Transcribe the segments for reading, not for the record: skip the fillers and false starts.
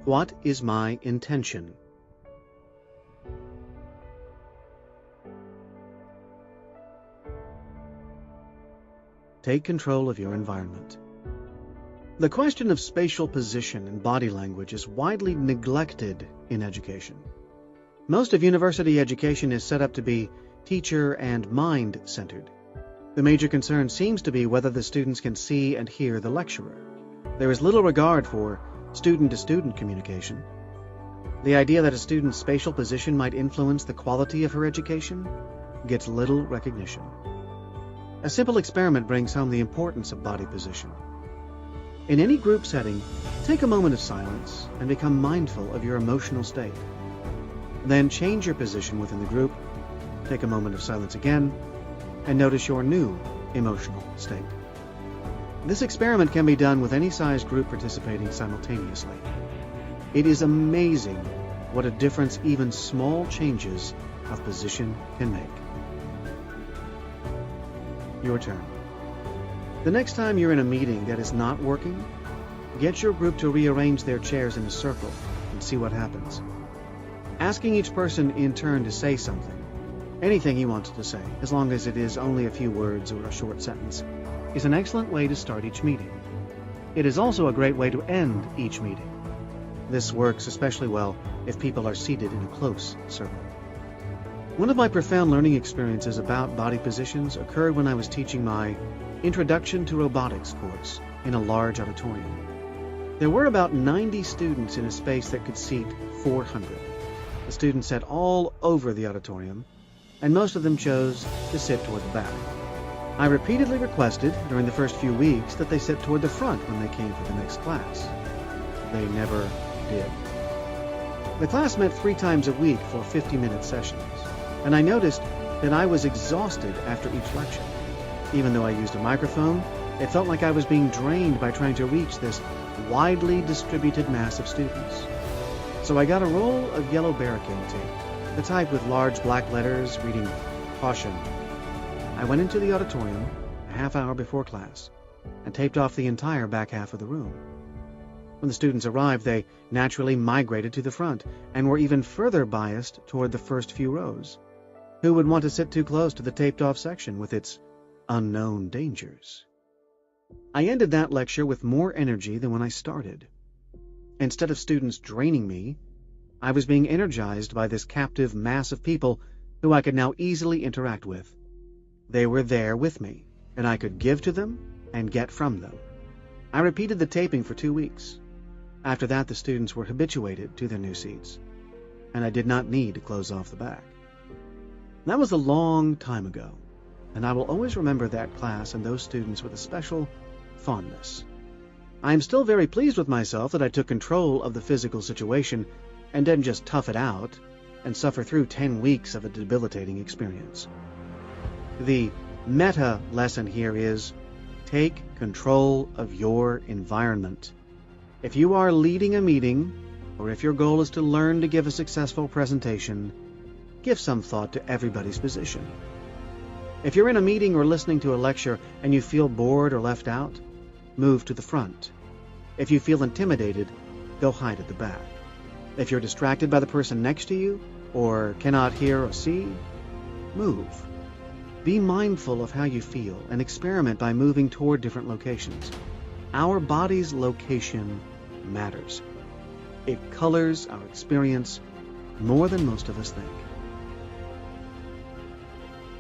What is my intention? Take control of your environment. The question of spatial position and body language is widely neglected in education. Most of university education is set up to be teacher and mind-centered. The major concern seems to be whether the students can see and hear the lecturer. There is little regard for student-to-student communication. The idea that a student's spatial position might influence the quality of her education gets little recognition. A simple experiment brings home the importance of body position. In any group setting, take a moment of silence and become mindful of your emotional state. Then change your position within the group, take a moment of silence again, and notice your new emotional state. This experiment can be done with any size group participating simultaneously. It is amazing what a difference even small changes of position can make. Your turn. The next time you're in a meeting that is not working, get your group to rearrange their chairs in a circle and see what happens. Asking each person in turn to say something, anything he wants to say, as long as it is only a few words or a short sentence, is an excellent way to start each meeting. It is also a great way to end each meeting. This works especially well if people are seated in a close circle. One of my profound learning experiences about body positions occurred when I was teaching my Introduction to Robotics course in a large auditorium. There were about 90 students in a space that could seat 400. The students sat all over the auditorium, and most of them chose to sit toward the back. I repeatedly requested during the first few weeks that they sit toward the front when they came for the next class. They never did. The class met 3 times a week for 50-minute sessions, and I noticed that I was exhausted after each lecture. Even though I used a microphone, it felt like I was being drained by trying to reach this widely distributed mass of students. So I got a roll of yellow barricade tape, the type with large black letters reading "Caution." I went into the auditorium a half hour before class and taped off the entire back half of the room. When the students arrived, they naturally migrated to the front and were even further biased toward the first few rows. Who would want to sit too close to the taped-off section with its unknown dangers? I ended that lecture with more energy than when I started. Instead of students draining me, I was being energized by this captive mass of people who I could now easily interact with. They were there with me, and I could give to them and get from them. I repeated the taping for 2 weeks. After that, the students were habituated to their new seats, and I did not need to close off the back. That was a long time ago, and I will always remember that class and those students with a special fondness. I am still very pleased with myself that I took control of the physical situation and didn't just tough it out and suffer through 10 weeks of a debilitating experience. The meta lesson here is, take control of your environment. If you are leading a meeting, or if your goal is to learn to give a successful presentation, give some thought to everybody's position. If you're in a meeting or listening to a lecture and you feel bored or left out, move to the front. If you feel intimidated, go hide at the back. If you're distracted by the person next to you, or cannot hear or see, move. Be mindful of how you feel and experiment by moving toward different locations. Our body's location matters. It colors our experience more than most of us think.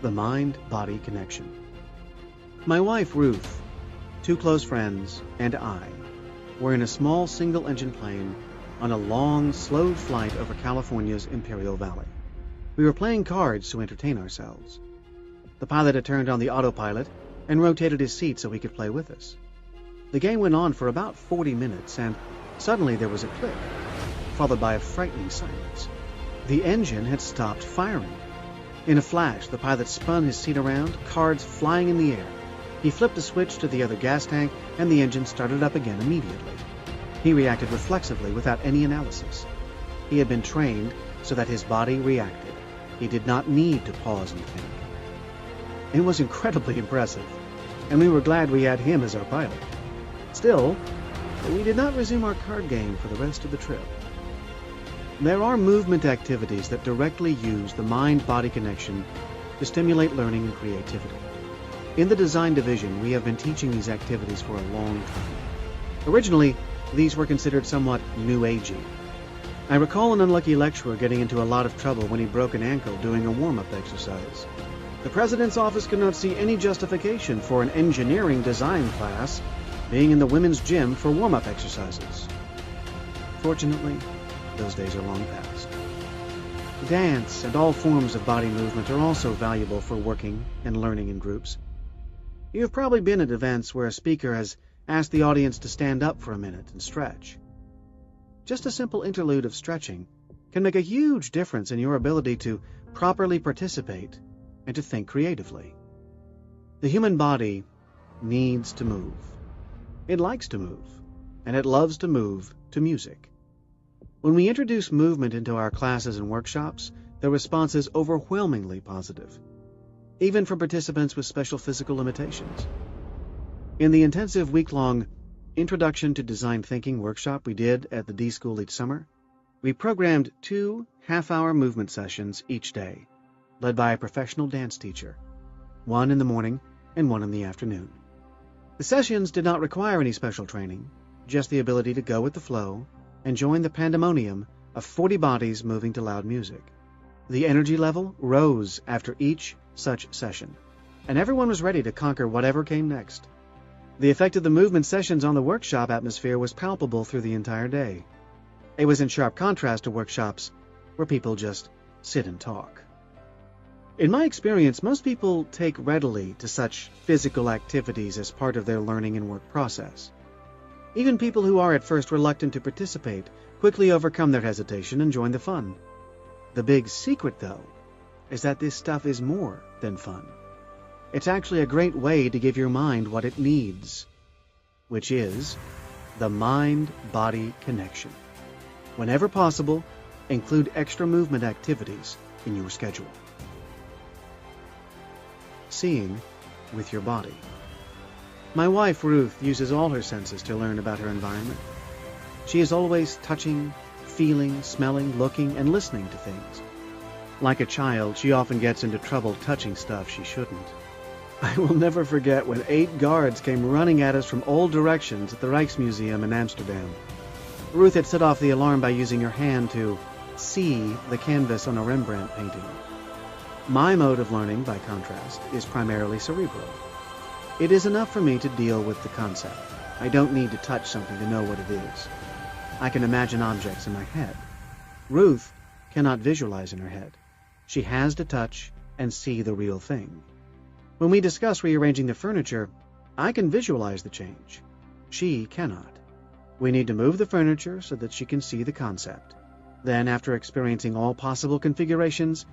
The mind-body connection. My wife, Ruth, 2 close friends, and I were in a small single-engine plane on a long, slow flight over California's Imperial Valley. We were playing cards to entertain ourselves. The pilot had turned on the autopilot and rotated his seat so he could play with us. The game went on for about 40 minutes, and suddenly there was a click, followed by a frightening silence. The engine had stopped firing. In a flash, the pilot spun his seat around, cards flying in the air. He flipped a switch to the other gas tank, and the engine started up again immediately. He reacted reflexively without any analysis. He had been trained so that his body reacted. He did not need to pause and think. It was incredibly impressive, and we were glad we had him as our pilot. Still, but we did not resume our card game for the rest of the trip. There are movement activities that directly use the mind-body connection to stimulate learning and creativity. In the design division, we have been teaching these activities for a long time. Originally, these were considered somewhat new agey. I recall an unlucky lecturer getting into a lot of trouble when he broke an ankle doing a warm-up exercise. The president's office could not see any justification for an engineering design class being in the women's gym for warm-up exercises. Fortunately, those days are long past. Dance and all forms of body movement are also valuable for working and learning in groups. You have probably been at events where a speaker has asked the audience to stand up for a minute and stretch. Just a simple interlude of stretching can make a huge difference in your ability to properly participate and to think creatively. The human body needs to move. It likes to move, and it loves to move to music. When we introduce movement into our classes and workshops, the response is overwhelmingly positive, even from participants with special physical limitations. In the intensive week-long Introduction to Design Thinking workshop we did at the D School each summer, we programmed 2 half-hour movement sessions each day, led by a professional dance teacher, one in the morning and one in the afternoon. The sessions did not require any special training, just the ability to go with the flow and join the pandemonium of 40 bodies moving to loud music. The energy level rose after each such session, and everyone was ready to conquer whatever came next. The effect of the movement sessions on the workshop atmosphere was palpable through the entire day. It was in sharp contrast to workshops where people just sit and talk. In my experience, most people take readily to such physical activities as part of their learning and work process. Even people who are at first reluctant to participate quickly overcome their hesitation and join the fun. The big secret, though, is that this stuff is more than fun. It's actually a great way to give your mind what it needs, which is the mind-body connection. Whenever possible, include extra movement activities in your schedule. Seeing with your body. My wife, Ruth, uses all her senses to learn about her environment. She is always touching, feeling, smelling, looking, and listening to things. Like a child, she often gets into trouble touching stuff she shouldn't. I will never forget when 8 guards came running at us from all directions at the Rijksmuseum in Amsterdam. Ruth had set off the alarm by using her hand to see the canvas on a Rembrandt painting. My mode of learning, by contrast, is primarily cerebral. It is enough for me to deal with the concept. I don't need to touch something to know what it is. I can imagine objects in my head. Ruth cannot visualize in her head. She has to touch and see the real thing. When we discuss rearranging the furniture, I can visualize the change. She cannot. We need to move the furniture so that she can see the concept. Then, after experiencing all possible configurations,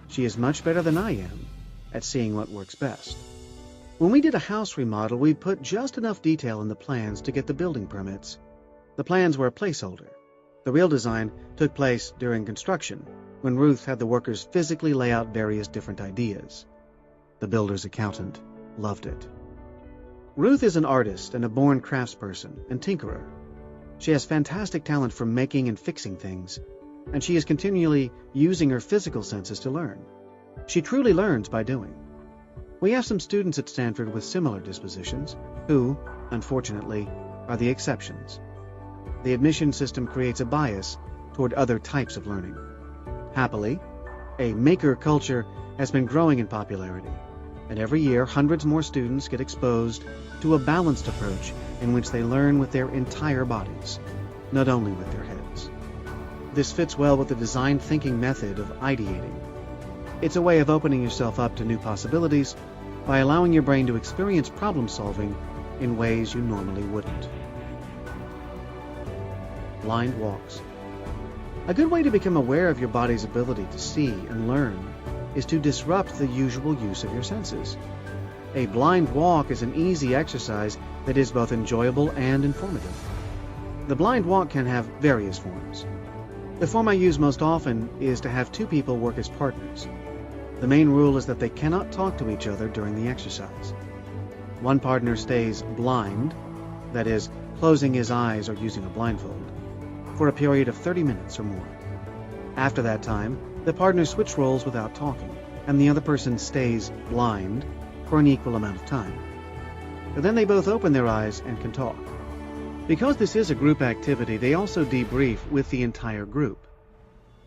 she is much better than I am at seeing what works best. When we did a house remodel, we put just enough detail in the plans to get the building permits. The plans were a placeholder. The real design took place during construction, when Ruth had the workers physically lay out various different ideas. The builder's accountant loved it. Ruth is an artist and a born craftsperson and tinkerer. She has fantastic talent for making and fixing things, and she is continually using her physical senses to learn. She truly learns by doing. We have some students at Stanford with similar dispositions, who, unfortunately, are the exceptions. The admission system creates a bias toward other types of learning. Happily, a maker culture has been growing in popularity, and every year hundreds more students get exposed to a balanced approach in which they learn with their entire bodies, not only with their heads. This fits well with the design thinking method of ideating. It's a way of opening yourself up to new possibilities by allowing your brain to experience problem solving in ways you normally wouldn't. Blind walks. A good way to become aware of your body's ability to see and learn is to disrupt the usual use of your senses. A blind walk is an easy exercise that is both enjoyable and informative. The blind walk can have various forms. The form I use most often is to have 2 people work as partners. The main rule is that they cannot talk to each other during the exercise. One partner stays blind, that is, closing his eyes or using a blindfold, for a period of 30 minutes or more. After that time, the partners switch roles without talking, and the other person stays blind for an equal amount of time. But then they both open their eyes and can talk. Because this is a group activity, they also debrief with the entire group.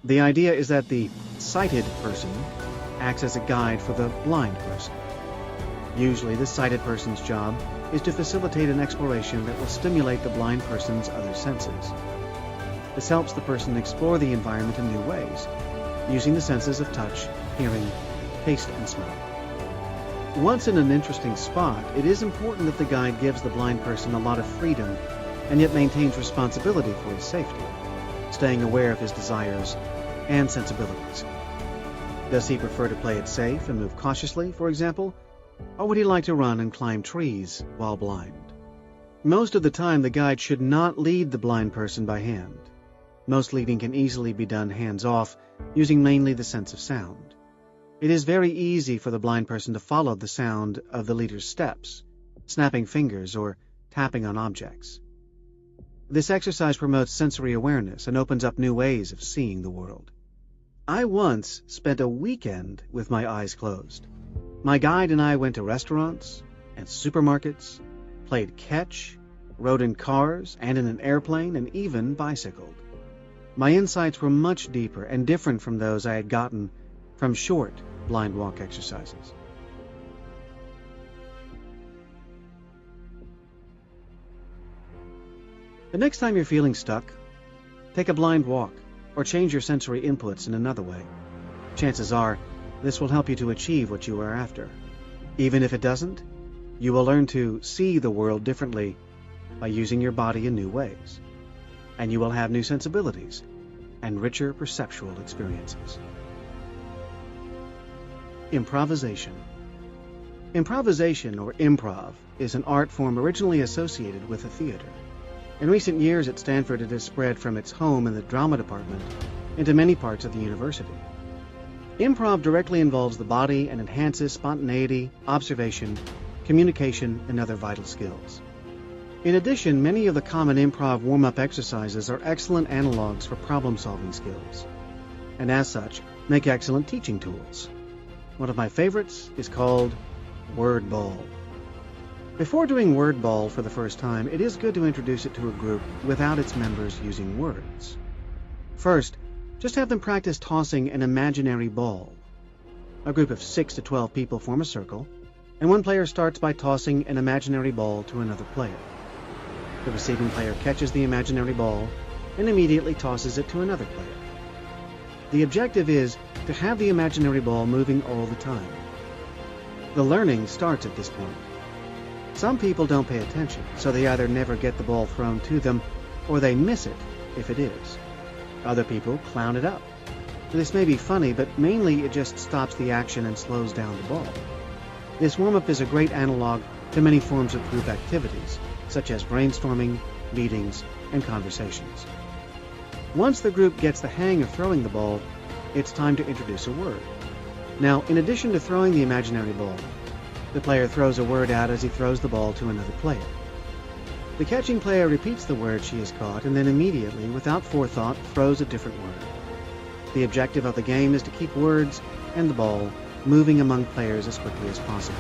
The idea is that the sighted person acts as a guide for the blind person. Usually, the sighted person's job is to facilitate an exploration that will stimulate the blind person's other senses. This helps the person explore the environment in new ways, using the senses of touch, hearing, taste, and smell. Once in an interesting spot, it is important that the guide gives the blind person a lot of freedom and yet maintains responsibility for his safety, staying aware of his desires and sensibilities. Does he prefer to play it safe and move cautiously, for example, or would he like to run and climb trees while blind? Most of the time, the guide should not lead the blind person by hand. Most leading can easily be done hands-off, using mainly the sense of sound. It is very easy for the blind person to follow the sound of the leader's steps, snapping fingers, or tapping on objects. This exercise promotes sensory awareness and opens up new ways of seeing the world. I once spent a weekend with my eyes closed. My guide and I went to restaurants and supermarkets, played catch, rode in cars and in an airplane, and even bicycled. My insights were much deeper and different from those I had gotten from short blind walk exercises. The next time you're feeling stuck, take a blind walk or change your sensory inputs in another way. Chances are, this will help you to achieve what you are after. Even if it doesn't, you will learn to see the world differently by using your body in new ways. And you will have new sensibilities and richer perceptual experiences. Improvisation. Improvisation, or improv, is an art form originally associated with the theater. In recent years at Stanford, it has spread from its home in the drama department into many parts of the university. Improv directly involves the body and enhances spontaneity, observation, communication, and other vital skills. In addition, many of the common improv warm-up exercises are excellent analogs for problem-solving skills, and as such, make excellent teaching tools. One of my favorites is called Word Ball. Before doing Word Ball for the first time, it is good to introduce it to a group without its members using words. First, just have them practice tossing an imaginary ball. A group of 6 to 12 people form a circle, and one player starts by tossing an imaginary ball to another player. The receiving player catches the imaginary ball and immediately tosses it to another player. The objective is to have the imaginary ball moving all the time. The learning starts at this point. Some people don't pay attention, so they either never get the ball thrown to them, or they miss it if it is. Other people clown it up. This may be funny, but mainly it just stops the action and slows down the ball. This warm-up is a great analog to many forms of group activities, such as brainstorming, meetings, and conversations. Once the group gets the hang of throwing the ball, it's time to introduce a word. Now, in addition to throwing the imaginary ball, the player throws a word out as he throws the ball to another player. The catching player repeats the word she has caught and then immediately, without forethought, throws a different word. The objective of the game is to keep words and the ball moving among players as quickly as possible.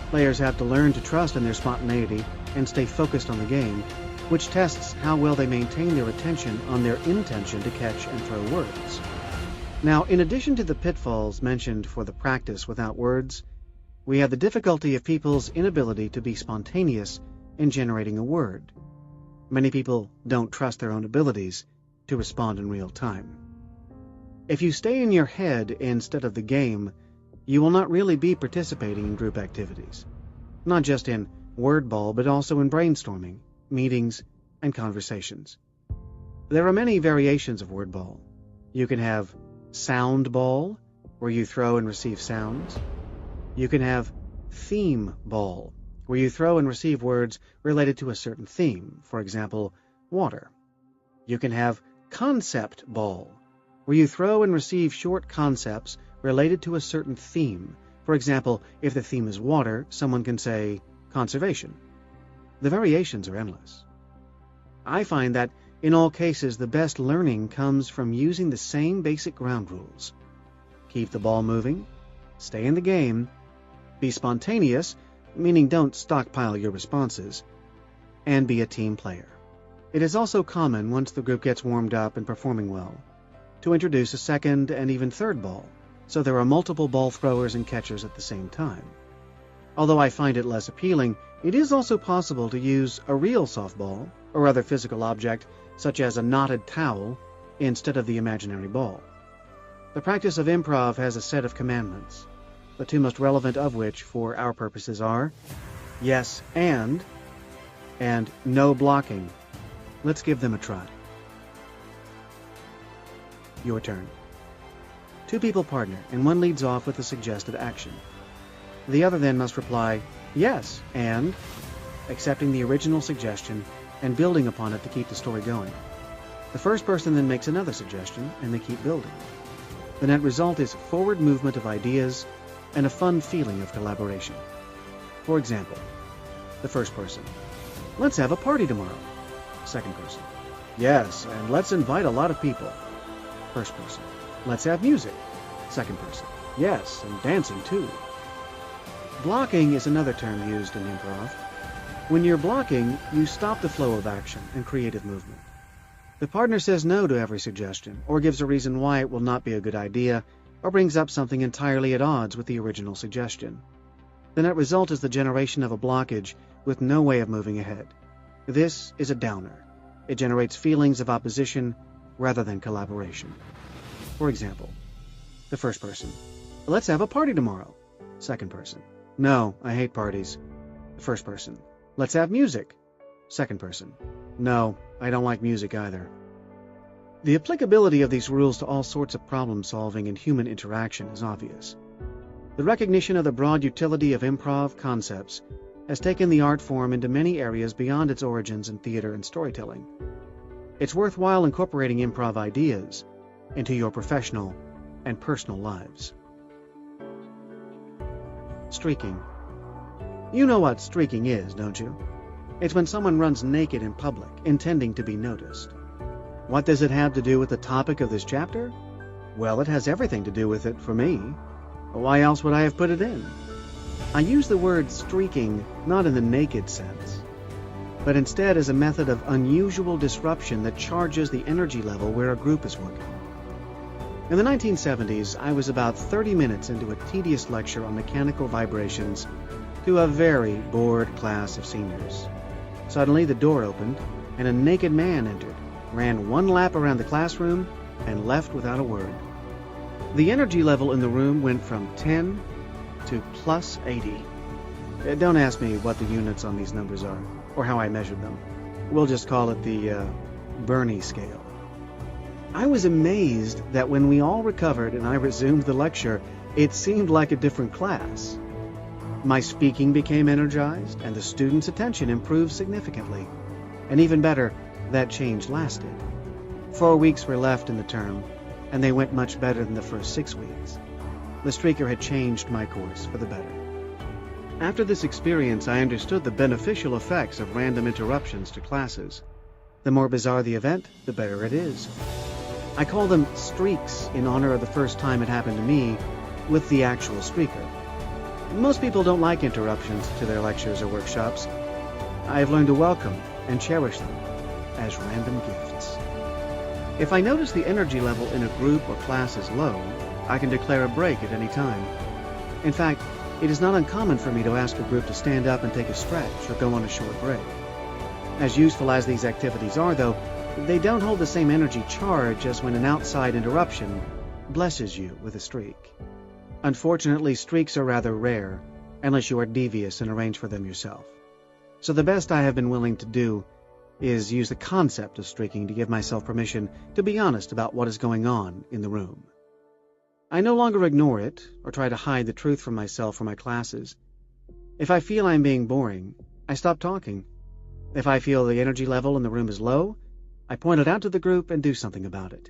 Players have to learn to trust in their spontaneity and stay focused on the game, which tests how well they maintain their attention on their intention to catch and throw words. Now, in addition to the pitfalls mentioned for the practice without words, we have the difficulty of people's inability to be spontaneous in generating a word. Many people don't trust their own abilities to respond in real time. If you stay in your head instead of the game, you will not really be participating in group activities, not just in word ball, but also in brainstorming, meetings, and conversations. There are many variations of word ball. You can have sound ball, where you throw and receive sounds. You can have theme ball, where you throw and receive words related to a certain theme, for example, water. You can have concept ball, where you throw and receive short concepts related to a certain theme. For example, if the theme is water, someone can say conservation. The variations are endless. I find that in all cases, the best learning comes from using the same basic ground rules. Keep the ball moving, stay in the game, be spontaneous, meaning don't stockpile your responses, and be a team player. It is also common, once the group gets warmed up and performing well, to introduce a second and even third ball, so there are multiple ball throwers and catchers at the same time. Although I find it less appealing, it is also possible to use a real softball or other physical object, such as a knotted towel, instead of the imaginary ball. The practice of improv has a set of commandments, the two most relevant of which, for our purposes, are yes and no blocking. Let's give them a try. Your turn. Two people partner, and one leads off with a suggested action. The other then must reply, yes, and, accepting the original suggestion and building upon it to keep the story going. The first person then makes another suggestion, and they keep building. The net result is forward movement of ideas and a fun feeling of collaboration. For example, the first person, let's have a party tomorrow. Second person, yes, and let's invite a lot of people. First person, let's have music. Second person, yes, and dancing too. Blocking is another term used in improv. When you're blocking, you stop the flow of action and creative movement. The partner says no to every suggestion, or gives a reason why it will not be a good idea, or brings up something entirely at odds with the original suggestion. The net result is the generation of a blockage with no way of moving ahead. This is a downer. It generates feelings of opposition rather than collaboration. For example, the first person, let's have a party tomorrow. Second person, no, I hate parties. The first person, let's have music. Second person, no, I don't like music either. The applicability of these rules to all sorts of problem solving and human interaction is obvious. The recognition of the broad utility of improv concepts has taken the art form into many areas beyond its origins in theater and storytelling. It's worthwhile incorporating improv ideas into your professional and personal lives. Streaking. You know what streaking is, don't you? It's when someone runs naked in public, intending to be noticed. What does it have to do with the topic of this chapter? Well, it has everything to do with it for me. Why else would I have put it in? I use the word streaking not in the naked sense, but instead as a method of unusual disruption that charges the energy level where a group is working. In the 1970s, I was about 30 minutes into a tedious lecture on mechanical vibrations to a very bored class of seniors. Suddenly the door opened, and a naked man entered, ran one lap around the classroom, and left without a word. The energy level in the room went from 10 to plus 80. Don't ask me what the units on these numbers are, or how I measured them. We'll just call it the Bernie scale. I was amazed that when we all recovered and I resumed the lecture, it seemed like a different class. My speaking became energized, and the students' attention improved significantly. And even better, that change lasted. 4 weeks were left in the term, and they went much better than the first 6 weeks. The streaker had changed my course for the better. After this experience, I understood the beneficial effects of random interruptions to classes. The more bizarre the event, the better it is. I call them streaks in honor of the first time it happened to me with the actual streaker. Most people don't like interruptions to their lectures or workshops. I have learned to welcome and cherish them as random gifts. If I notice the energy level in a group or class is low, I can declare a break at any time. In fact, it is not uncommon for me to ask a group to stand up and take a stretch or go on a short break. As useful as these activities are, though, they don't hold the same energy charge as when an outside interruption blesses you with a streak. Unfortunately, streaks are rather rare, unless you are devious and arrange for them yourself. So the best I have been willing to do is use the concept of streaking to give myself permission to be honest about what is going on in the room. I no longer ignore it or try to hide the truth from myself or my classes. If I feel I'm being boring, I stop talking. If I feel the energy level in the room is low, I point it out to the group and do something about it.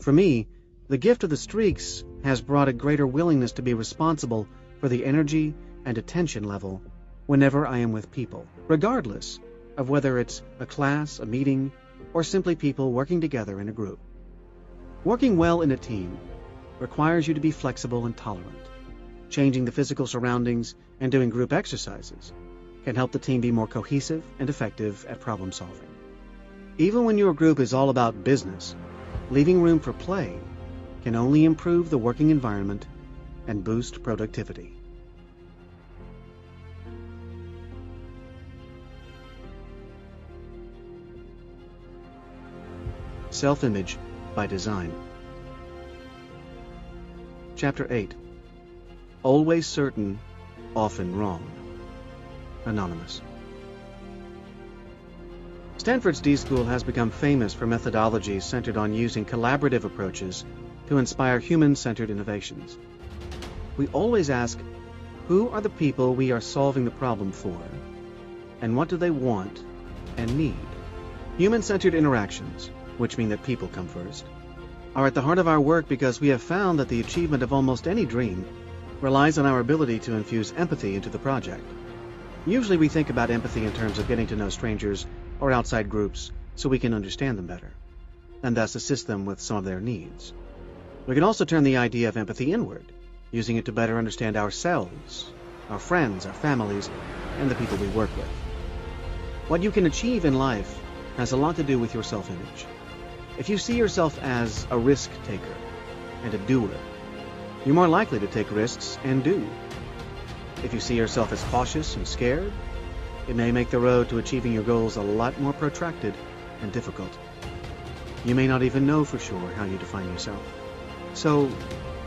For me, the gift of the streaks has brought a greater willingness to be responsible for the energy and attention level whenever I am with people, regardless of whether it's a class, a meeting, or simply people working together in a group. Working well in a team requires you to be flexible and tolerant. Changing the physical surroundings and doing group exercises can help the team be more cohesive and effective at problem solving. Even when your group is all about business, leaving room for play can only improve the working environment and boost productivity. Self-image by design. Chapter 8. Always certain, often wrong. Anonymous. Stanford's D-School has become famous for methodologies centered on using collaborative approaches to inspire human-centered innovations. We always ask, who are the people we are solving the problem for, and what do they want and need? Human-centered interactions, which mean that people come first, are at the heart of our work because we have found that the achievement of almost any dream relies on our ability to infuse empathy into the project. Usually we think about empathy in terms of getting to know strangers or outside groups so we can understand them better, and thus assist them with some of their needs. We can also turn the idea of empathy inward, using it to better understand ourselves, our friends, our families, and the people we work with. What you can achieve in life has a lot to do with your self-image. If you see yourself as a risk taker and a doer, you're more likely to take risks and do. If you see yourself as cautious and scared, it may make the road to achieving your goals a lot more protracted and difficult. You may not even know for sure how you define yourself. So,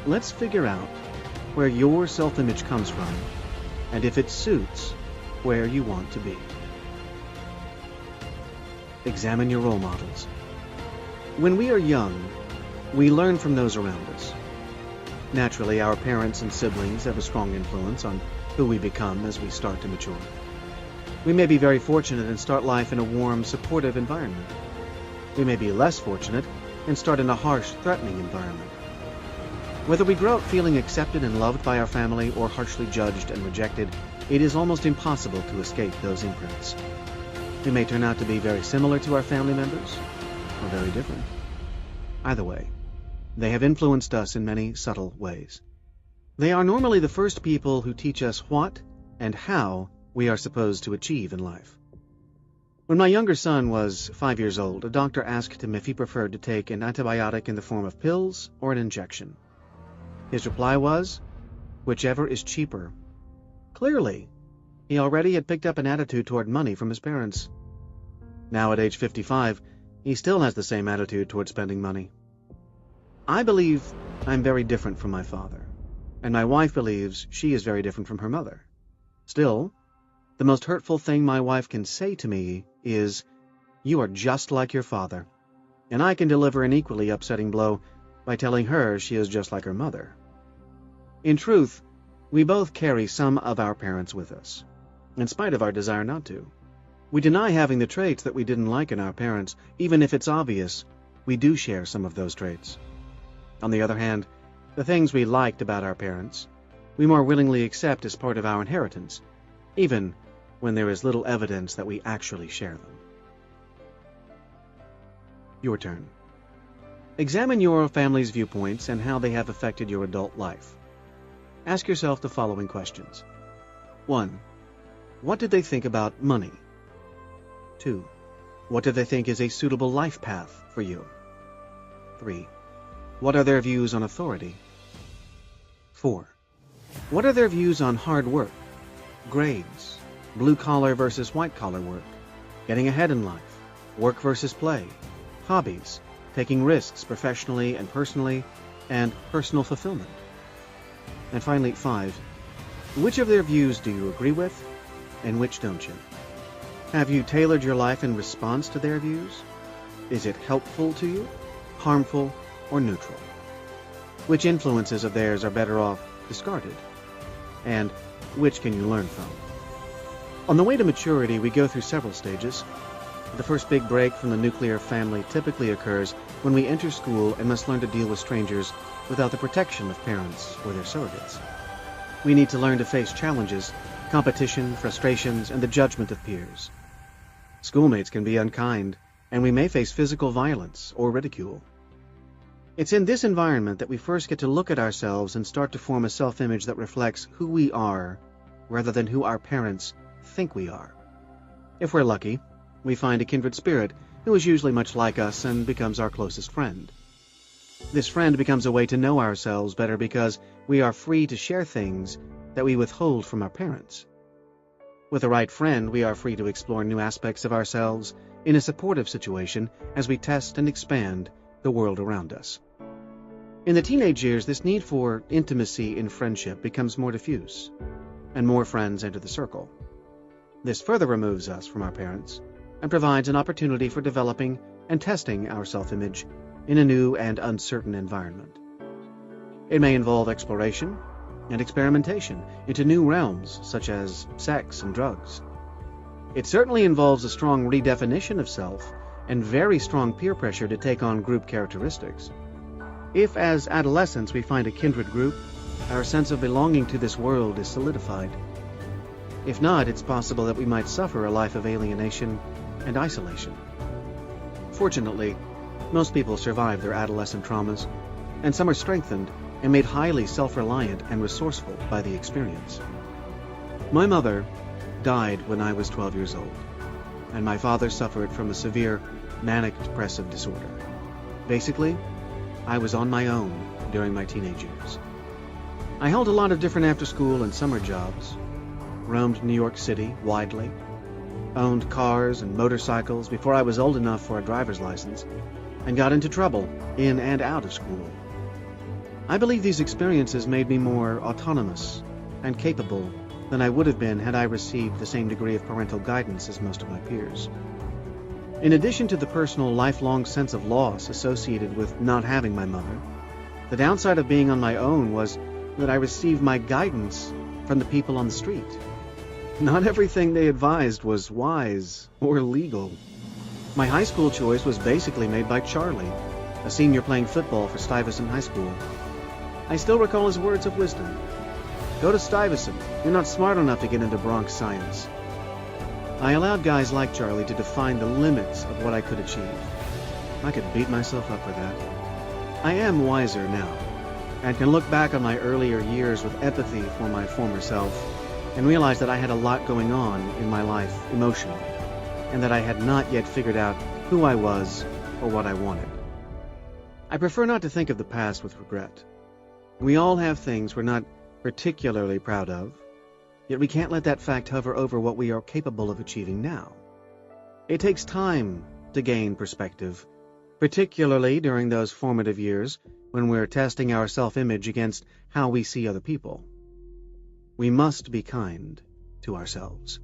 let's figure out where your self-image comes from and if it suits where you want to be. Examine your role models. When we are young, we learn from those around us. Naturally, our parents and siblings have a strong influence on who we become as we start to mature. We may be very fortunate and start life in a warm, supportive environment. We may be less fortunate and start in a harsh, threatening environment. Whether we grow up feeling accepted and loved by our family or harshly judged and rejected, it is almost impossible to escape those imprints. We may turn out to be very similar to our family members, or very different. Either way, they have influenced us in many subtle ways. They are normally the first people who teach us what and how we are supposed to achieve in life. When my younger son was 5 years old, a doctor asked him if he preferred to take an antibiotic in the form of pills or an injection. His reply was, whichever is cheaper. Clearly, he already had picked up an attitude toward money from his parents. Now at age 55, he still has the same attitude toward spending money. I believe I'm very different from my father, and my wife believes she is very different from her mother. Still, the most hurtful thing my wife can say to me is, "You are just like your father," and I can deliver an equally upsetting blow by telling her she is just like her mother. In truth, we both carry some of our parents with us, in spite of our desire not to. We deny having the traits that we didn't like in our parents, even if it's obvious we do share some of those traits. On the other hand, the things we liked about our parents, we more willingly accept as part of our inheritance, even when there is little evidence that we actually share them. Your turn. Examine your family's viewpoints and how they have affected your adult life. Ask yourself the following questions. 1. What did they think about money? 2. What do they think is a suitable life path for you? 3. What are their views on authority? 4. What are their views on hard work, grades, blue-collar versus white-collar work, getting ahead in life, work versus play, hobbies, taking risks professionally and personally, and personal fulfillment? And finally, 5. Which of their views do you agree with, and which don't you? Have you tailored your life in response to their views? Is it helpful to you, harmful, or neutral? Which influences of theirs are better off discarded? And which can you learn from? On the way to maturity, we go through several stages. The first big break from the nuclear family typically occurs when we enter school and must learn to deal with strangers without the protection of parents or their surrogates. We need to learn to face challenges competition, frustrations, and the judgment of peers. Schoolmates can be unkind, and we may face physical violence or ridicule. It's in this environment that we first get to look at ourselves and start to form a self-image that reflects who we are rather than who our parents think we are. If we're lucky, we find a kindred spirit who is usually much like us and becomes our closest friend. This friend becomes a way to know ourselves better because we are free to share things that we withhold from our parents. With the right friend, we are free to explore new aspects of ourselves in a supportive situation as we test and expand the world around us. In the teenage years, this need for intimacy in friendship becomes more diffuse, and more friends enter the circle. This further removes us from our parents and provides an opportunity for developing and testing our self-image in a new and uncertain environment. It may involve exploration and experimentation into new realms such as sex and drugs. It certainly involves a strong redefinition of self and very strong peer pressure to take on group characteristics. If, as adolescents, we find a kindred group, our sense of belonging to this world is solidified. If not, it's possible that we might suffer a life of alienation and isolation. Fortunately, most people survive their adolescent traumas, and some are strengthened and made highly self-reliant and resourceful by the experience. My mother died when I was 12 years old, and my father suffered from a severe manic depressive disorder. Basically, I was on my own during my teenage years. I held a lot of different after-school and summer jobs, roamed New York City widely, owned cars and motorcycles before I was old enough for a driver's license, and got into trouble in and out of school. I believe these experiences made me more autonomous and capable than I would have been had I received the same degree of parental guidance as most of my peers. In addition to the personal lifelong sense of loss associated with not having my mother, the downside of being on my own was that I received my guidance from the people on the street. Not everything they advised was wise or legal. My high school choice was basically made by Charlie, a senior playing football for Stuyvesant High School. I still recall his words of wisdom. Go to Stuyvesant. You're not smart enough to get into Bronx science. I allowed guys like Charlie to define the limits of what I could achieve. I could beat myself up for that. I am wiser now, and can look back on my earlier years with empathy for my former self, and realize that I had a lot going on in my life emotionally, and that I had not yet figured out who I was or what I wanted. I prefer not to think of the past with regret. We all have things we're not particularly proud of, yet we can't let that fact hover over what we are capable of achieving now. It takes time to gain perspective, particularly during those formative years when we're testing our self-image against how we see other people. We must be kind to ourselves.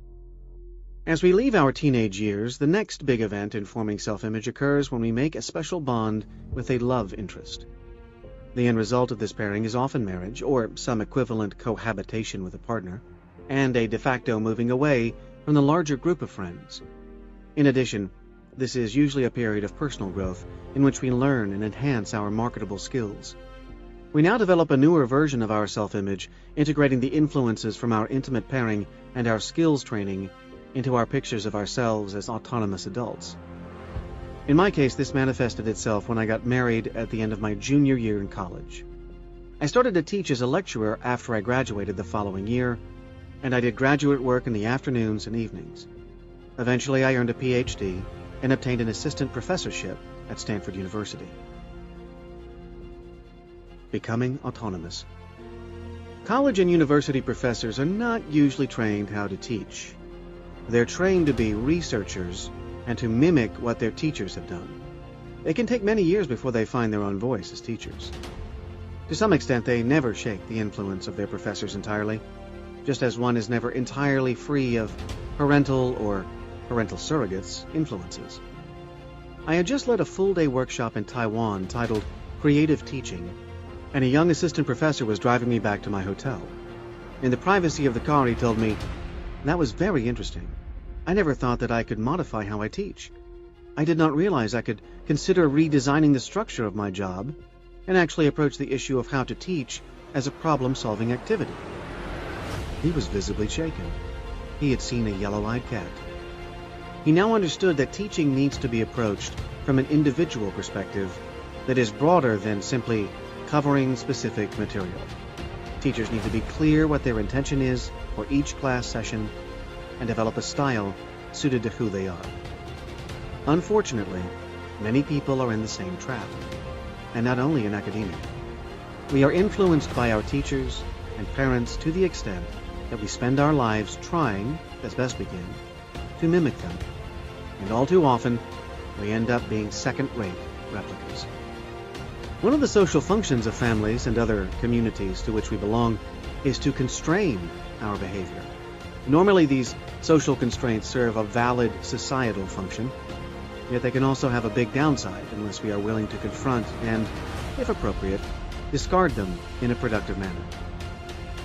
As we leave our teenage years, the next big event in forming self-image occurs when we make a special bond with a love interest. The end result of this pairing is often marriage, or some equivalent cohabitation with a partner, and a de facto moving away from the larger group of friends. In addition, this is usually a period of personal growth in which we learn and enhance our marketable skills. We now develop a newer version of our self-image, integrating the influences from our intimate pairing and our skills training into our pictures of ourselves as autonomous adults. In my case, this manifested itself when I got married at the end of my junior year in college. I started to teach as a lecturer after I graduated the following year, and I did graduate work in the afternoons and evenings. Eventually, I earned a PhD and obtained an assistant professorship at Stanford University. Becoming autonomous. College and university professors are not usually trained how to teach. They're trained to be researchers and to mimic what their teachers have done. It can take many years before they find their own voice as teachers. To some extent, they never shake the influence of their professors entirely, just as one is never entirely free of parental or parental surrogates' influences. I had just led a full-day workshop in Taiwan titled Creative Teaching, and a young assistant professor was driving me back to my hotel. In the privacy of the car, he told me, "That was very interesting. I never thought that I could modify how I teach. I did not realize I could consider redesigning the structure of my job and actually approach the issue of how to teach as a problem-solving activity." He was visibly shaken. He had seen a yellow-eyed cat. He now understood that teaching needs to be approached from an individual perspective that is broader than simply covering specific material. Teachers need to be clear what their intention is for each class session and develop a style suited to who they are. Unfortunately, many people are in the same trap, and not only in academia. We are influenced by our teachers and parents to the extent that we spend our lives trying, as best we can, to mimic them. And all too often, we end up being second-rate replicas. One of the social functions of families and other communities to which we belong is to constrain our behavior. Normally, these social constraints serve a valid societal function, yet they can also have a big downside unless we are willing to confront and, if appropriate, discard them in a productive manner.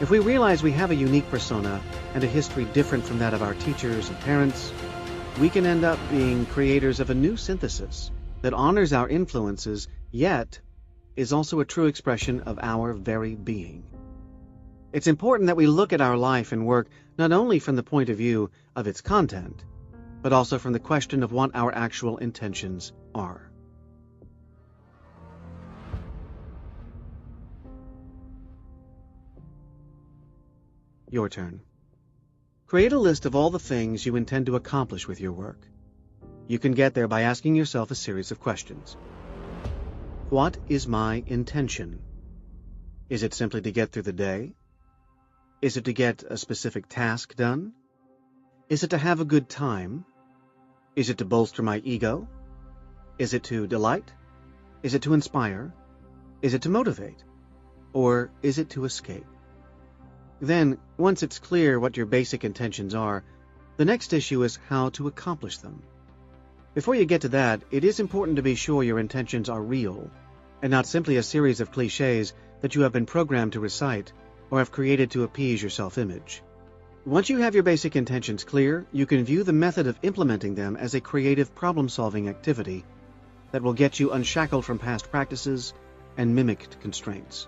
If we realize we have a unique persona and a history different from that of our teachers and parents, we can end up being creators of a new synthesis that honors our influences, yet is also a true expression of our very being. It's important that we look at our life and work not only from the point of view of its content, but also from the question of what our actual intentions are. Your turn. Create a list of all the things you intend to accomplish with your work. You can get there by asking yourself a series of questions. What is my intention? Is it simply to get through the day? Is it to get a specific task done? Is it to have a good time? Is it to bolster my ego? Is it to delight? Is it to inspire? Is it to motivate? Or is it to escape? Then, once it's clear what your basic intentions are, the next issue is how to accomplish them. Before you get to that, it is important to be sure your intentions are real, and not simply a series of cliches that you have been programmed to recite or have created to appease your self-image. Once you have your basic intentions clear, you can view the method of implementing them as a creative problem-solving activity that will get you unshackled from past practices and mimicked constraints.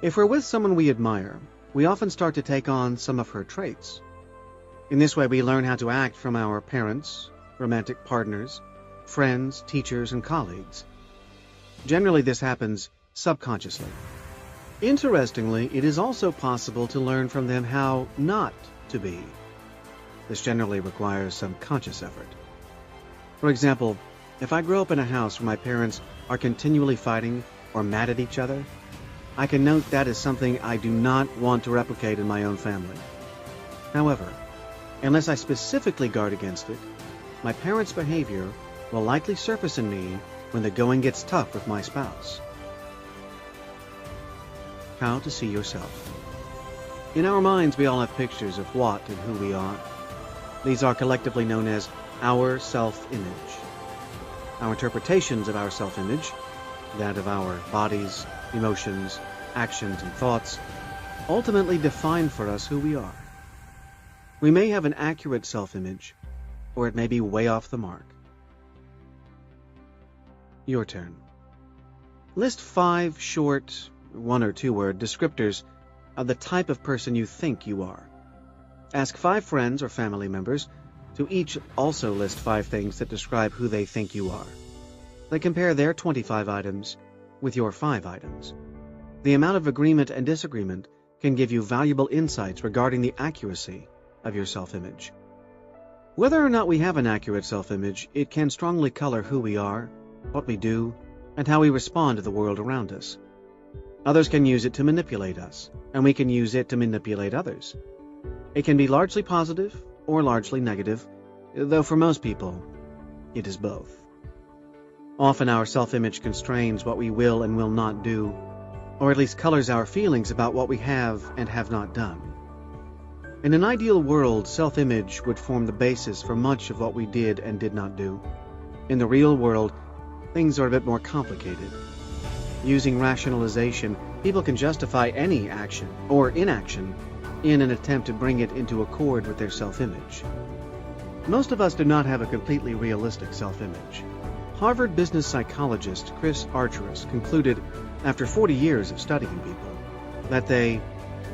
If we're with someone we admire, we often start to take on some of her traits. In this way, we learn how to act from our parents, romantic partners, friends, teachers, and colleagues. Generally, this happens subconsciously. Interestingly, it is also possible to learn from them how not to be. This generally requires some conscious effort. For example, if I grow up in a house where my parents are continually fighting or mad at each other, I can note that as something I do not want to replicate in my own family. However, unless I specifically guard against it, my parents' behavior will likely surface in me when the going gets tough with my spouse. How to see yourself. In our minds, we all have pictures of what and who we are. These are collectively known as our self-image. Our interpretations of our self-image, that of our bodies, emotions, actions, and thoughts, ultimately define for us who we are. We may have an accurate self-image, or it may be way off the mark. Your turn. List 5 short, 1 or 2 word descriptors of the type of person you think you are. Ask 5 friends or family members to each also list 5 things that describe who they think you are. Then compare their 25 items with your 5 items. The amount of agreement and disagreement can give you valuable insights regarding the accuracy of your self-image. Whether or not we have an accurate self-image, it can strongly color who we are, what we do, and how we respond to the world around us. Others can use it to manipulate us, and we can use it to manipulate others. It can be largely positive or largely negative, though for most people, it is both. Often our self-image constrains what we will and will not do, or at least colors our feelings about what we have and have not done. In an ideal world, self-image would form the basis for much of what we did and did not do. In the real world, things are a bit more complicated. Using rationalization, people can justify any action or inaction in an attempt to bring it into accord with their self-image. Most of us do not have a completely realistic self-image. Harvard business psychologist Chris Argyris concluded, after 40 years of studying people, that they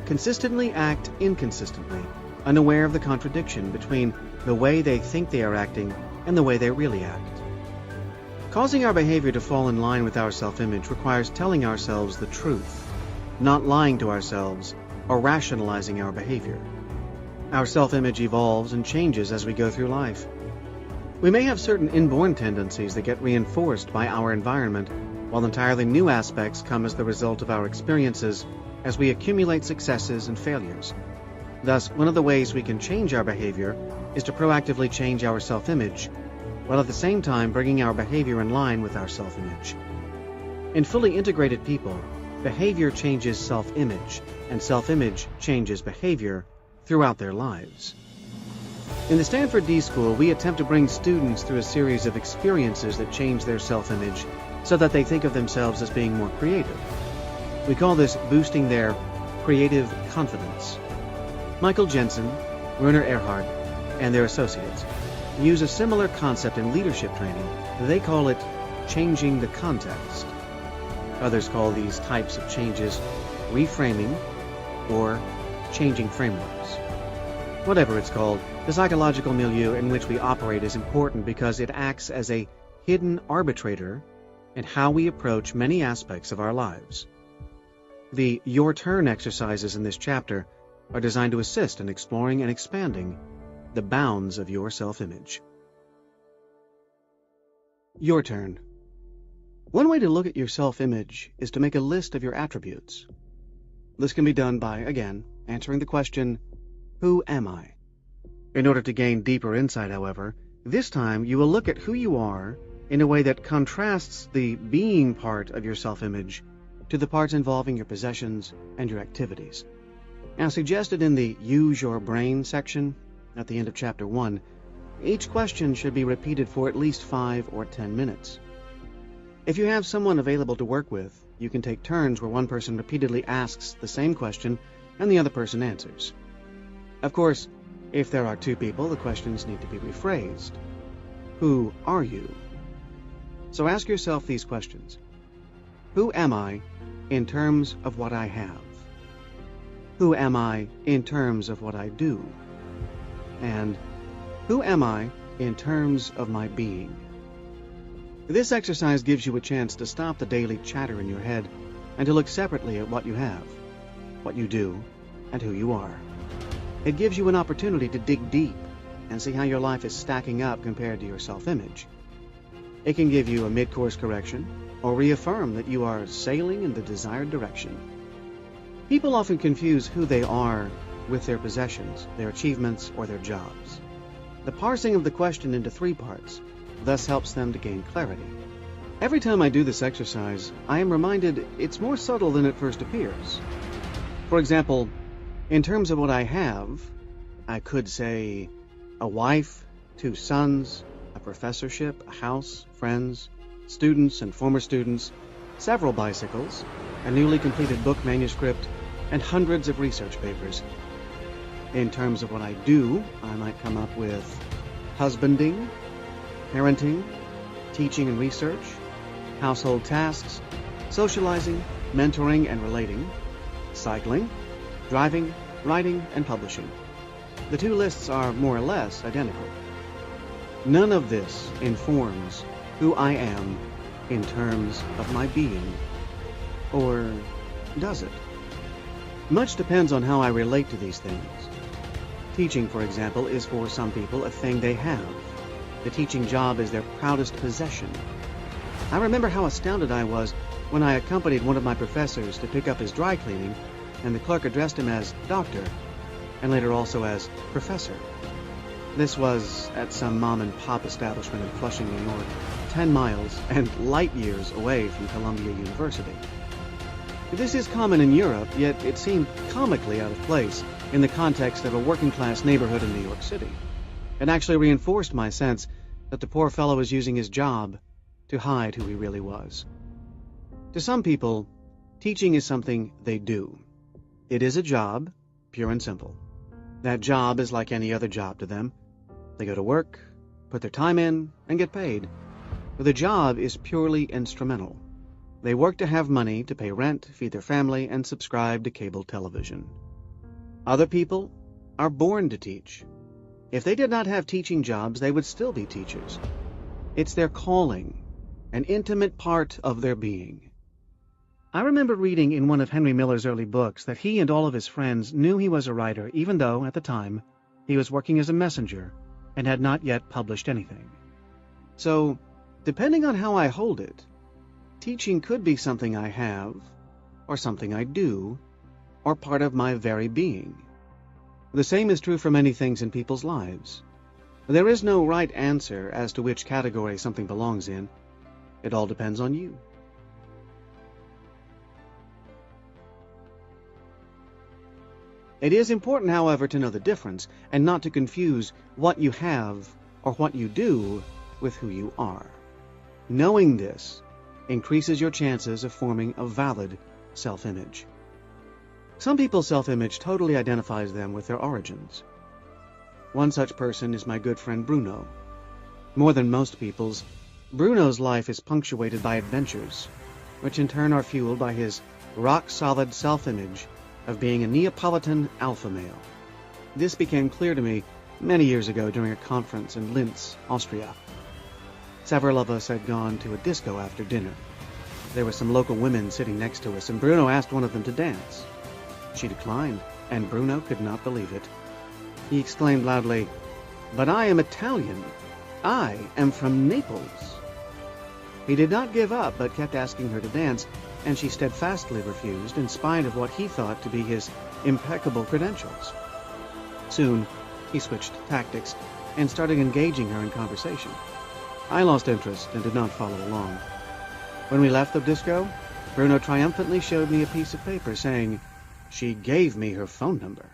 consistently act inconsistently, unaware of the contradiction between the way they think they are acting and the way they really act. Causing our behavior to fall in line with our self-image requires telling ourselves the truth, not lying to ourselves or rationalizing our behavior. Our self-image evolves and changes as we go through life. We may have certain inborn tendencies that get reinforced by our environment, while entirely new aspects come as the result of our experiences as we accumulate successes and failures. Thus, one of the ways we can change our behavior is to proactively change our self-image, while at the same time bringing our behavior in line with our self-image. In fully integrated people, behavior changes self-image, and self-image changes behavior throughout their lives. In the Stanford D School, we attempt to bring students through a series of experiences that change their self-image so that they think of themselves as being more creative. We call this boosting their creative confidence. Michael Jensen, Werner Erhard, and their associates use a similar concept in leadership training. They call it changing the context. Others call these types of changes reframing or changing frameworks. Whatever it's called, the psychological milieu in which we operate is important because it acts as a hidden arbitrator in how we approach many aspects of our lives. The Your Turn exercises in this chapter are designed to assist in exploring and expanding the bounds of your self-image. Your turn. One way to look at your self-image is to make a list of your attributes. This can be done by, again, answering the question, who am I? In order to gain deeper insight, however, this time you will look at who you are in a way that contrasts the being part of your self-image to the parts involving your possessions and your activities. As suggested in the Use Your Brain section at the end of Chapter 1, each question should be repeated for at least 5 or 10 minutes. If you have someone available to work with, you can take turns where one person repeatedly asks the same question and the other person answers. Of course, if there are 2 people, the questions need to be rephrased. Who are you? So ask yourself these questions. Who am I in terms of what I have? Who am I in terms of what I do? And who am I in terms of my being? This exercise gives you a chance to stop the daily chatter in your head and to look separately at what you have, what you do, and who you are. It gives you an opportunity to dig deep and see how your life is stacking up compared to your self-image. It can give you a mid-course correction or reaffirm that you are sailing in the desired direction. People often confuse who they are with their possessions, their achievements, or their jobs. The parsing of the question into 3 parts thus helps them to gain clarity. Every time I do this exercise, I am reminded it's more subtle than it first appears. For example, in terms of what I have, I could say a wife, 2 sons, a professorship, a house, friends, students and former students, several bicycles, a newly completed book manuscript, and hundreds of research papers. In terms of what I do, I might come up with husbanding, parenting, teaching and research, household tasks, socializing, mentoring and relating, cycling, driving, writing, and publishing. The 2 lists are more or less identical. None of this informs who I am in terms of my being. Or does it? Much depends on how I relate to these things. Teaching, for example, is for some people a thing they have. The teaching job is their proudest possession. I remember how astounded I was when I accompanied one of my professors to pick up his dry cleaning, and the clerk addressed him as Doctor, and later also as Professor. This was at some mom-and-pop establishment in Flushing, New York, 10 miles and light years away from Columbia University. This is common in Europe, yet it seemed comically out of place in the context of a working-class neighborhood in New York City. It actually reinforced my sense that the poor fellow was using his job to hide who he really was. To some people, teaching is something they do. It is a job, pure and simple. That job is like any other job to them. They go to work, put their time in, and get paid. But the job is purely instrumental. They work to have money to pay rent, feed their family, and subscribe to cable television. Other people are born to teach. If they did not have teaching jobs, they would still be teachers. It's their calling, an intimate part of their being. I remember reading in one of Henry Miller's early books that he and all of his friends knew he was a writer, even though, at the time, he was working as a messenger and had not yet published anything. So, depending on how I hold it, teaching could be something I have, or something I do, or part of my very being. The same is true for many things in people's lives. There is no right answer as to which category something belongs in. It all depends on you. It is important, however, to know the difference and not to confuse what you have or what you do with who you are. Knowing this increases your chances of forming a valid self-image. Some people's self-image totally identifies them with their origins. One such person is my good friend Bruno. More than most people's, Bruno's life is punctuated by adventures, which in turn are fueled by his rock-solid self-image of being a Neapolitan alpha male. This became clear to me many years ago during a conference in Linz, Austria. Several of us had gone to a disco after dinner. There were some local women sitting next to us, and Bruno asked one of them to dance. She declined, and Bruno could not believe it. He exclaimed loudly, "But I am Italian. I am from Naples." He did not give up, but kept asking her to dance, and she steadfastly refused, in spite of what he thought to be his impeccable credentials. Soon, he switched tactics and started engaging her in conversation. I lost interest and did not follow along. When we left the disco, Bruno triumphantly showed me a piece of paper saying, "She gave me her phone number."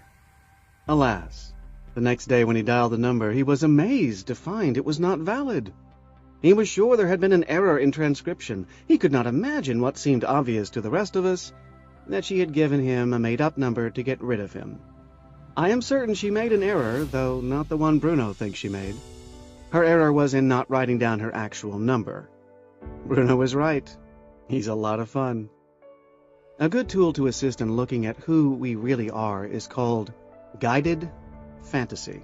Alas, the next day when he dialed the number, he was amazed to find it was not valid. He was sure there had been an error in transcription. He could not imagine what seemed obvious to the rest of us, that she had given him a made-up number to get rid of him. I am certain she made an error, though not the one Bruno thinks she made. Her error was in not writing down her actual number. Bruno was right. He's a lot of fun. A good tool to assist in looking at who we really are is called guided fantasy.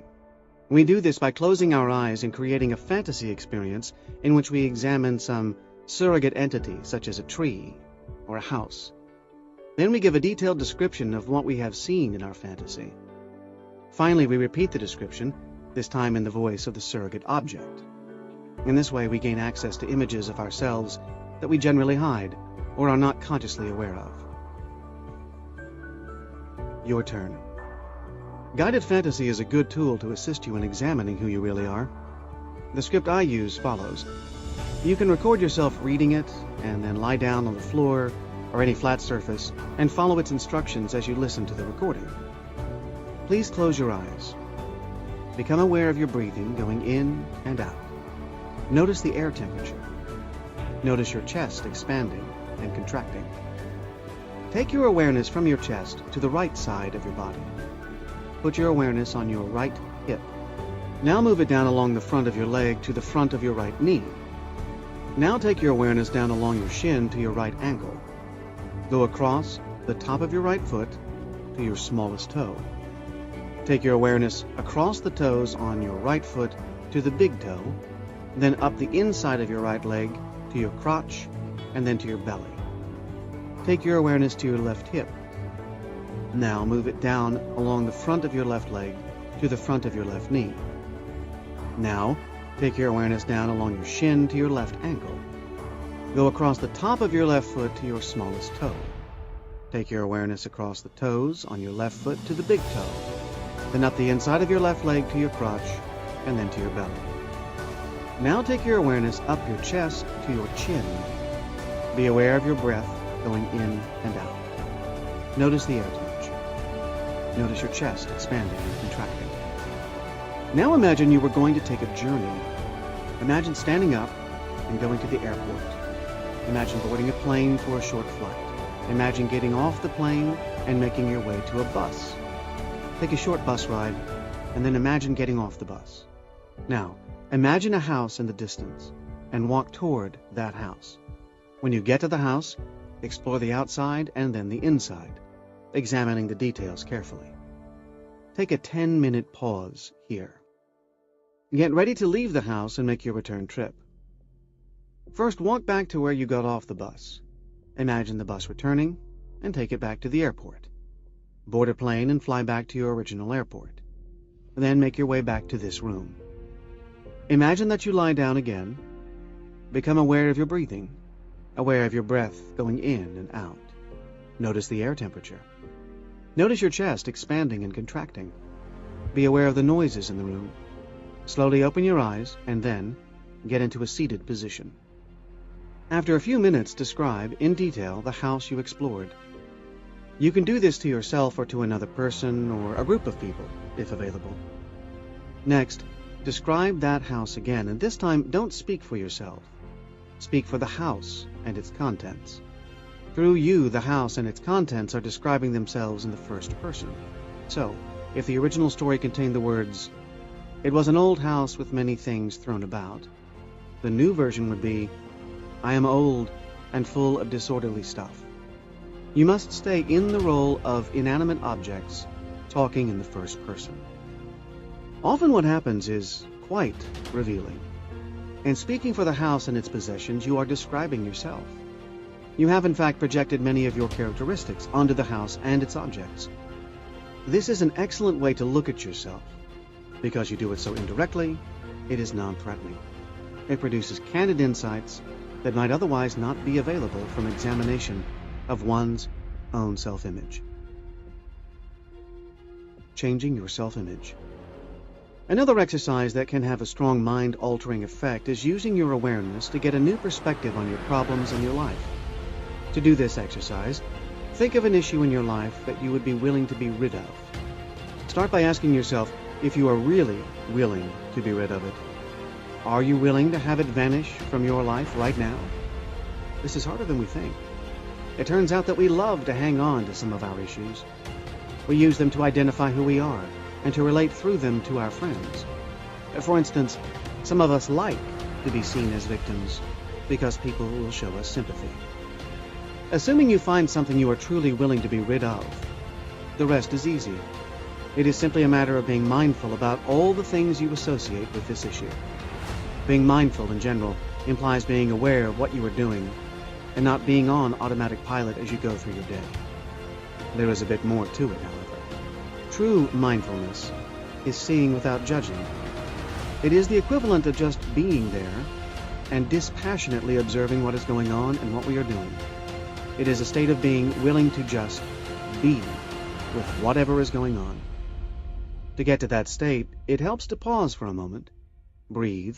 We do this by closing our eyes and creating a fantasy experience in which we examine some surrogate entity, such as a tree or a house. Then we give a detailed description of what we have seen in our fantasy. Finally, we repeat the description, this time in the voice of the surrogate object. In this way, we gain access to images of ourselves that we generally hide or are not consciously aware of. Your turn. Guided fantasy is a good tool to assist you in examining who you really are. The script I use follows. You can record yourself reading it and then lie down on the floor or any flat surface and follow its instructions as you listen to the recording. Please close your eyes. Become aware of your breathing going in and out. Notice the air temperature. Notice your chest expanding and contracting. Take your awareness from your chest to the right side of your body. Put your awareness on your right hip. Now move it down along the front of your leg to the front of your right knee. Now take your awareness down along your shin to your right ankle. Go across the top of your right foot to your smallest toe. Take your awareness across the toes on your right foot to the big toe, then up the inside of your right leg to your crotch, and then to your belly. Take your awareness to your left hip. Now move it down along the front of your left leg to the front of your left knee. Now take your awareness down along your shin to your left ankle. Go across the top of your left foot to your smallest toe. Take your awareness across the toes on your left foot to the big toe, then up the inside of your left leg to your crotch, and then to your belly. Now take your awareness up your chest to your chin. Be aware of your breath going in and out. Notice the air temperature. Notice your chest expanding and contracting. Now imagine you were going to take a journey. Imagine standing up and going to the airport. Imagine boarding a plane for a short flight. Imagine getting off the plane and making your way to a bus. Take a short bus ride, and then imagine getting off the bus. Now, imagine a house in the distance, and walk toward that house. When you get to the house, explore the outside and then the inside, examining the details carefully. take a 10-minute pause here. Get ready to leave the house and make your return trip. First, walk back to where you got off the bus. Imagine the bus returning and take it back to the airport. Board a plane and fly back to your original airport. Then make your way back to this room. Imagine that you lie down again. Become aware of your breathing, aware of your breath going in and out. Notice the air temperature. Notice your chest expanding and contracting. Be aware of the noises in the room. Slowly open your eyes and then get into a seated position. After a few minutes, describe in detail the house you explored. You can do this to yourself or to another person or a group of people, if available. Next, describe that house again, and this time don't speak for yourself. Speak for the house and its contents. Through you, the house and its contents are describing themselves in the first person. So, if the original story contained the words, "It was an old house with many things thrown about," the new version would be, "I am old and full of disorderly stuff." You must stay in the role of inanimate objects, talking in the first person. Often what happens is quite revealing. In speaking for the house and its possessions, you are describing yourself. You have in fact projected many of your characteristics onto the house and its objects. This is an excellent way to look at yourself. Because you do it so indirectly, it is non-threatening. It produces candid insights that might otherwise not be available from examination of one's own self-image. Changing your self-image. Another exercise that can have a strong mind-altering effect is using your awareness to get a new perspective on your problems in your life. To do this exercise, think of an issue in your life that you would be willing to be rid of. Start by asking yourself if you are really willing to be rid of it. Are you willing to have it vanish from your life right now? This is harder than we think. It turns out that we love to hang on to some of our issues. We use them to identify who we are and to relate through them to our friends. For instance, some of us like to be seen as victims because people will show us sympathy. Assuming you find something you are truly willing to be rid of, the rest is easy. It is simply a matter of being mindful about all the things you associate with this issue. Being mindful in general implies being aware of what you are doing and not being on automatic pilot as you go through your day. There is a bit more to it, however. True mindfulness is seeing without judging. It is the equivalent of just being there and dispassionately observing what is going on and what we are doing. It is a state of being willing to just be with whatever is going on. To get to that state, it helps to pause for a moment, breathe,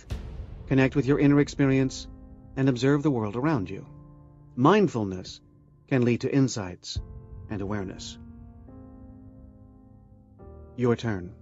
connect with your inner experience, and observe the world around you. Mindfulness can lead to insights and awareness. Your turn.